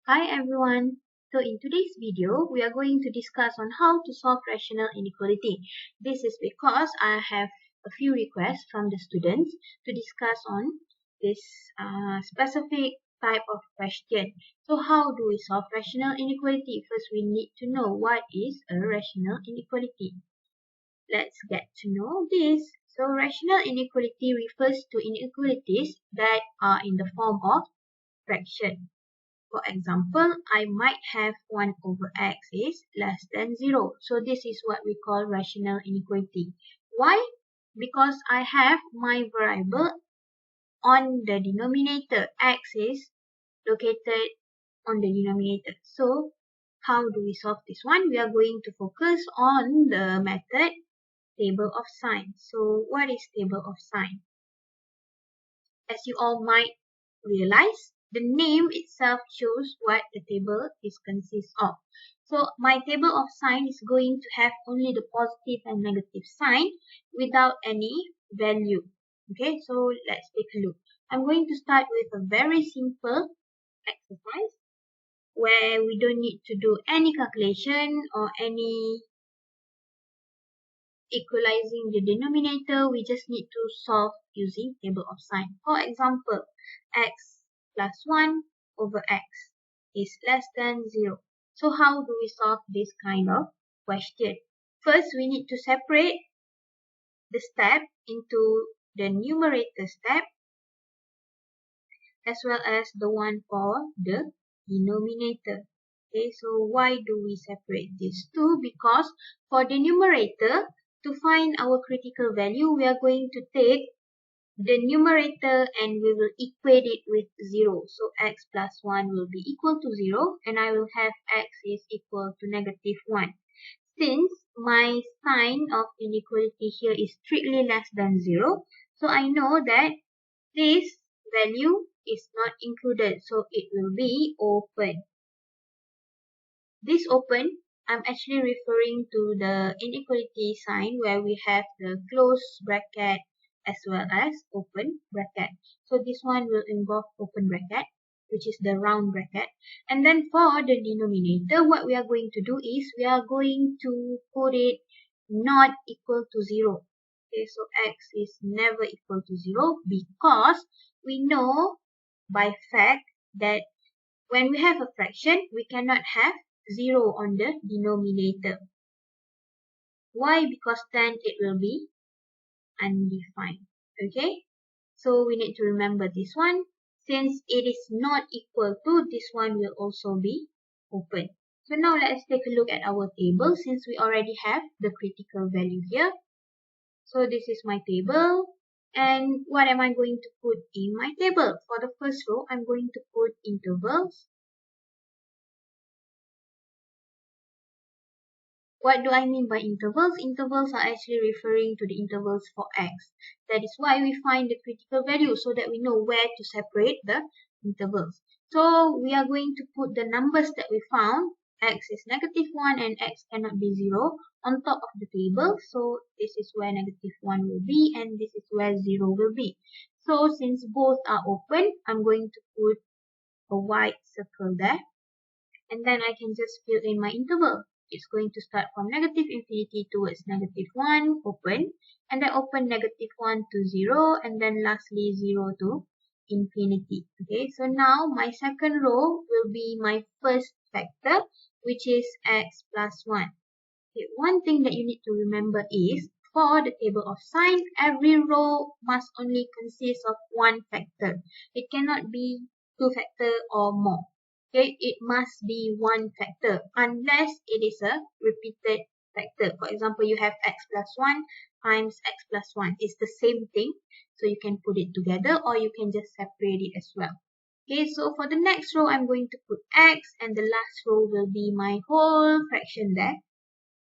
Hi everyone. So in today's video, we are going to discuss on how to solve rational inequality. This is because I have a few requests from the students to discuss on this specific type of question. So how do we solve rational inequality? First, we need to know what is a rational inequality. Let's get to know this. So rational inequality refers to inequalities that are in the form of fraction. For example, I might have 1 over x is less than 0. So this is what we call rational inequality. Why? Because I have my variable on the denominator. X is located on the denominator. So how do we solve this one? We are going to focus on the method table of sign. So what is table of sign? As you all might realize, the name itself shows what the table is consists of. So my table of sign is going to have only the positive and negative sign without any value. Okay, so let's take a look. I'm going to start with a very simple exercise where we don't need to do any calculation or any equalizing the denominator. We just need to solve using table of sign. For example, x plus 1 over x is less than 0. So how do we solve this kind of question? First, we need to separate the step into the numerator step as well as the one for the denominator. Okay, so why do we separate these two? Because for the numerator, to find our critical value, we are going to take the numerator and we will equate it with 0. So x plus 1 will be equal to 0 and I will have x is equal to negative 1. Since my sign of inequality here is strictly less than 0, so I know that this value is not included, so it will be open. This open, I'm actually referring to the inequality sign where we have the close bracket as well as open bracket. So this one will involve open bracket, which is the round bracket. And then for the denominator, what we are going to do is we are going to put it not equal to 0. Okay, so x is never equal to 0 because we know by fact that when we have a fraction, we cannot have 0 on the denominator. Why? Because then it will be undefined. Okay, so we need to remember this one. Since it is not equal to, this one will also be open. So now let's take a look at our table since we already have the critical value here. So this is my table. And what am I going to put in my table? For the first row, I'm going to put intervals. What do I mean by intervals? Intervals are actually referring to the intervals for x. That is why we find the critical value so that we know where to separate the intervals. So we are going to put the numbers that we found. X is negative 1 and x cannot be 0 on top of the table. So this is where negative 1 will be and this is where 0 will be. So since both are open, I'm going to put a white circle there. And then I can just fill in my interval. It's going to start from negative infinity towards negative 1, open, and then open negative 1 to 0, and then lastly 0 to infinity. Okay, so now my second row will be my first factor, which is x plus 1. Okay, one thing that you need to remember is, for the table of sign, every row must only consist of one factor. It cannot be two factor or more. Okay, it must be one factor unless it is a repeated factor. For example, you have x plus 1 times x plus 1. It's the same thing. So you can put it together or you can just separate it as well. Okay, so for the next row, I'm going to put x and the last row will be my whole fraction there,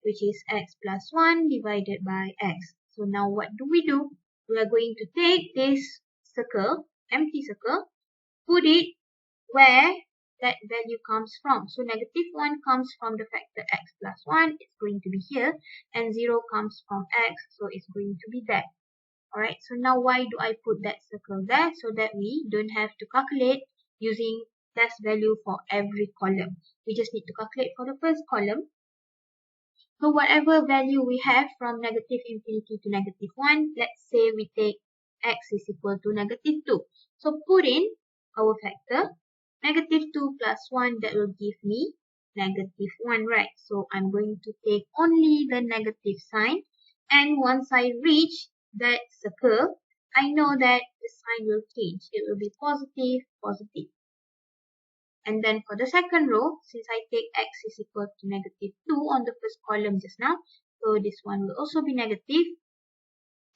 which is x plus 1 divided by x. So now what do? We are going to take this circle, empty circle, put it where that value comes from. So negative 1 comes from the factor x plus 1, it's going to be here, and 0 comes from x, so it's going to be there. Alright, so now why do I put that circle there? So that we don't have to calculate using test value for every column. We just need to calculate for the first column. So whatever value we have from negative infinity to negative 1, let's say we take x is equal to negative 2. So put in our factor, negative 2 plus 1, that will give me negative 1, right? So I'm going to take only the negative sign. And once I reach that circle, I know that the sign will change. It will be positive, positive. And then for the second row, since I take x is equal to negative 2 on the first column just now, so this one will also be negative.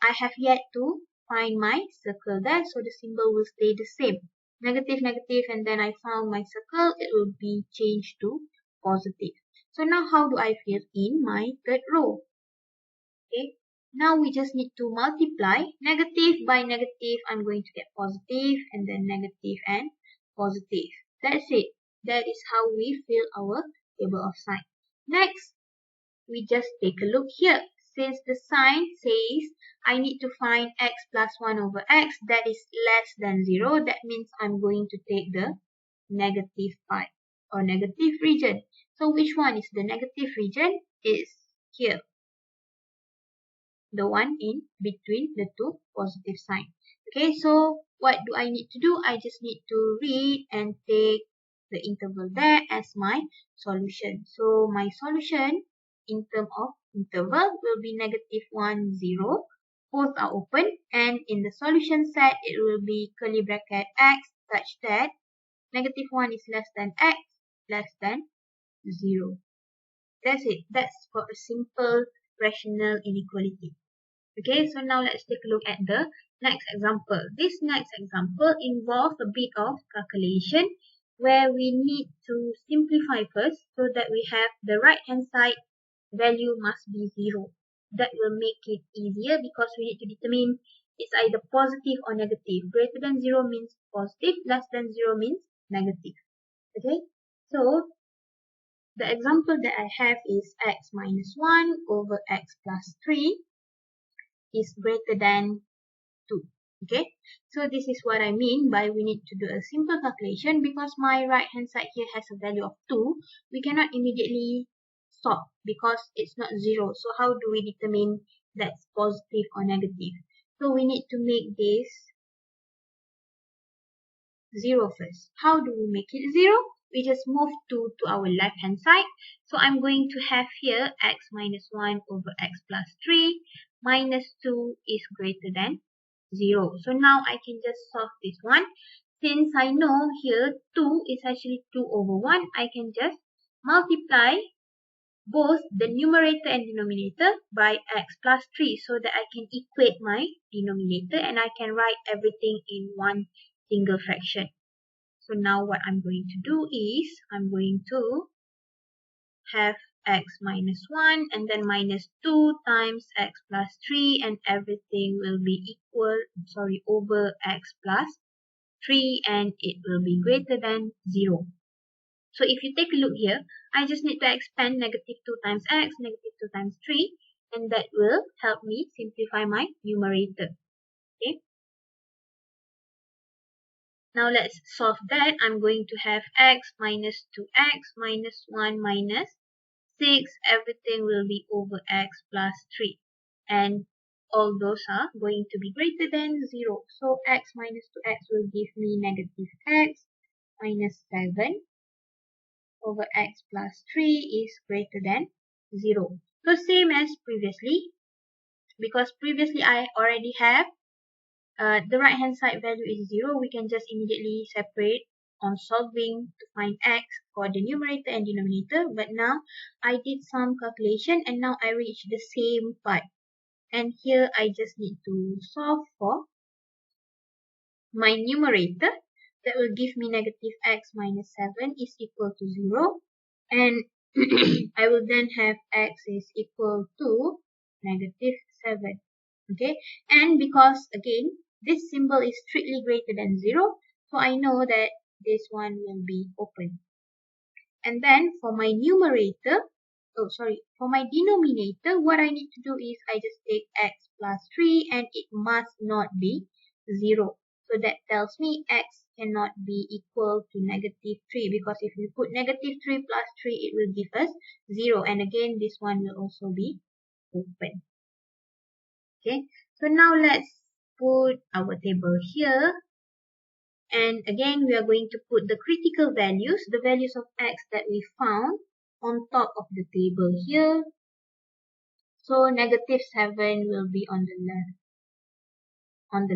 I have yet to find my circle there, so the symbol will stay the same. Negative, negative, and then I found my circle, it will be changed to positive. So now how do I fill in my third row? Okay, now we just need to multiply negative by negative. I'm going to get positive and then negative and positive. That's it. That is how we fill our table of sign. Next, we just take a look here. Since the sign says I need to find x plus 1 over x that is less than 0, that means I'm going to take the negative part or negative region. So which one is the negative region? Is here, the one in between the two positive signs. Okay, so what do I need to do? I just need to read and take the interval there as my solution. So my solution in terms of interval will be negative 1, 0. Both are open, and in the solution set, it will be curly bracket x such that negative 1 is less than x, less than 0. That's it. That's for a simple rational inequality. Okay, so now let's take a look at the next example. This next example involves a bit of calculation where we need to simplify first so that we have the right hand side value must be 0. That will make it easier because we need to determine it's either positive or negative. Greater than 0 means positive, less than 0 means negative. Okay, so the example that I have is x minus 1 over x plus 3 is greater than 2. Okay, so this is what I mean by we need to do a simple calculation because my right hand side here has a value of 2. We cannot immediately solve because it's not 0. So how do we determine that's positive or negative? So we need to make this 0 first. How do we make it 0? We just move 2 to our left hand side. So I'm going to have here x minus 1 over x plus 3 minus 2 is greater than 0. So now I can just solve this one. Since I know here 2 is actually 2 over 1, I can just multiply both the numerator and denominator by x plus 3 so that I can equate my denominator and I can write everything in one single fraction. So now what I'm going to do is I'm going to have x minus 1 and then minus 2 times x plus 3 and everything will be over x plus 3 and it will be greater than 0. So if you take a look here, I just need to expand negative 2 times x, negative 2 times 3 and that will help me simplify my numerator. Okay. Now let's solve that. I'm going to have x minus 2x minus 1 minus 6. Everything will be over x plus 3. And all those are going to be greater than 0. So x minus 2x will give me negative x minus 7 over x plus 3 is greater than 0. So same as previously. Because previously I already have the right hand side value is 0, we can just immediately separate on solving to find x for the numerator and denominator. But now I did some calculation and now I reach the same part. And here I just need to solve for my numerator. That will give me negative x minus 7 is equal to 0. And I will then have x is equal to negative 7. Okay, and because again this symbol is strictly greater than 0, so I know that this one will be open. And then for my for my denominator, what I need to do is I just take x plus 3 and it must not be 0. So that tells me x cannot be equal to negative 3, because if we put negative 3 plus 3, it will give us 0. And again, this one will also be open. Okay, so now let's put our table here. And again, we are going to put the critical values, the values of x that we found, on top of the table here. So negative 7 will be on the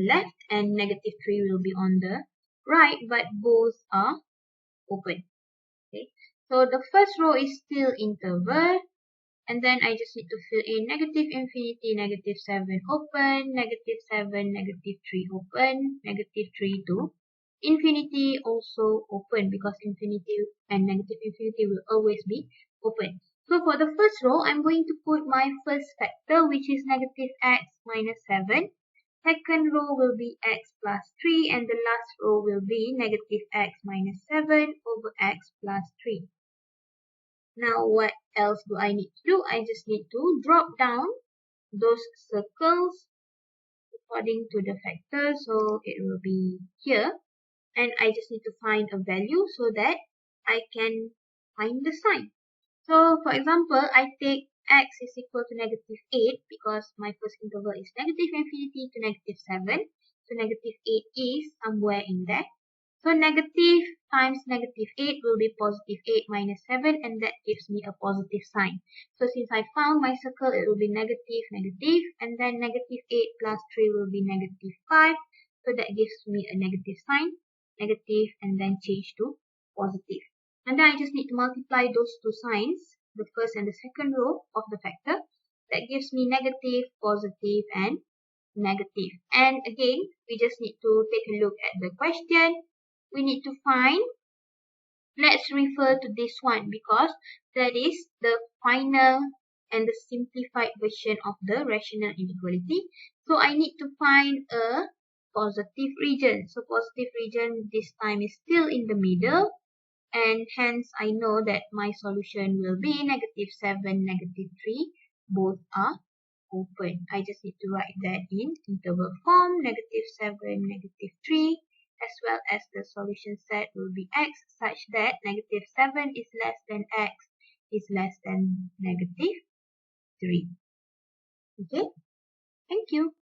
left, and negative 3 will be on the right, but both are open. Okay, so the first row is still interval, and then I just need to fill in negative infinity, negative 7 open, negative 7, negative 3 open, negative 3 to infinity also open, because infinity and negative infinity will always be open. So for the first row, I'm going to put my first factor, which is negative x minus 7. Second row will be x plus 3, and the last row will be negative x minus 7 over x plus 3. Now what else do I need to do? I just need to drop down those circles according to the factor. So it will be here. And I just need to find a value so that I can find the sign. So for example, I take x is equal to negative 8 because my first interval is negative infinity to negative 7. So negative 8 is somewhere in there. So negative times negative 8 will be positive 8 minus 7, and that gives me a positive sign. So since I found my circle, it will be negative, negative, and then negative 8 plus 3 will be negative 5. So that gives me a negative sign, negative, and then change to positive. And then I just need to multiply those two signs, the first and the second row of the factor. That gives me negative, positive, and negative. And again, we just need to take a look at the question. We need to find, let's refer to this one because that is the final and the simplified version of the rational inequality. So I need to find a positive region. So positive region this time is still in the middle, and hence I know that my solution will be negative 7, negative 3. Both are open. I just need to write that in interval form, negative 7, negative 3, as well as the solution set will be x, such that negative 7 is less than x is less than negative 3. Okay, thank you.